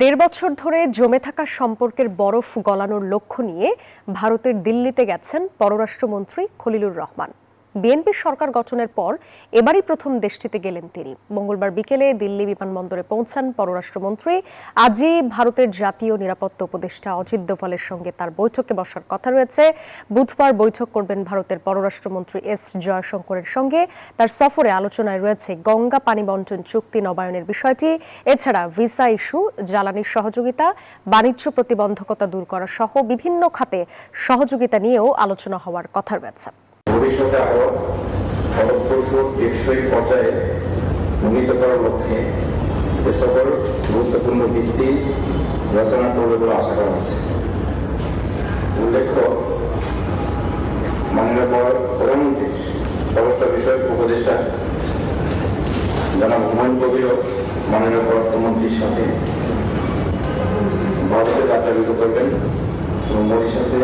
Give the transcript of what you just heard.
দেড় বছর ধরে জমে থাকা সম্পর্কের বরফ গলানোর লক্ষ্য নিয়ে ভারতের দিল্লিতে গেছেন পররাষ্ট্রমন্ত্রী খলিলুর রহমান। বিএনপি সরকার গঠনের পর এবারই প্রথম দেশটিতে গেলেন তিনি। মঙ্গলবার বিকেলে দিল্লি বিমানবন্দরে পৌঁছান পররাষ্ট্রমন্ত্রী। আজই ভারতের জাতীয় নিরাপত্তা উপদেষ্টা অজিত দোভালের সঙ্গে তার বৈঠকে বসার কথা রয়েছে। বুধবার বৈঠক করবেন ভারতের পররাষ্ট্রমন্ত্রী এস জয়শঙ্করের সঙ্গে। তার সফরে আলোচনায় রয়েছে গঙ্গা পানি বন্টন চুক্তি নবায়নের বিষয়টি, এছাড়া ভিসা ইস্যু, জ্বালানির সহযোগিতা, বাণিজ্য প্রতিবন্ধকতা দূর করা সহ বিভিন্ন খাতে সহযোগিতা নিয়েও আলোচনা হওয়ার কথা রয়েছে। ভবিষ্যতে আরো ফলপ্রসূ টেকসই পর্যায়ে উন্নীত করার লক্ষ্যে এ সকল গুরুত্বপূর্ণ ভিত্তি রচনা করবে বলে আশা করা হচ্ছে। উল্লেখ্য, মাননীয় প্রধানমন্ত্রী পররাষ্ট্র বিষয়ক উপদেষ্টা জনাব হুমায়ুন কবির মাননীয় পররাষ্ট্রমন্ত্রীর সাথে ভারতে যাত্রা করবেন এবং মরিশাসে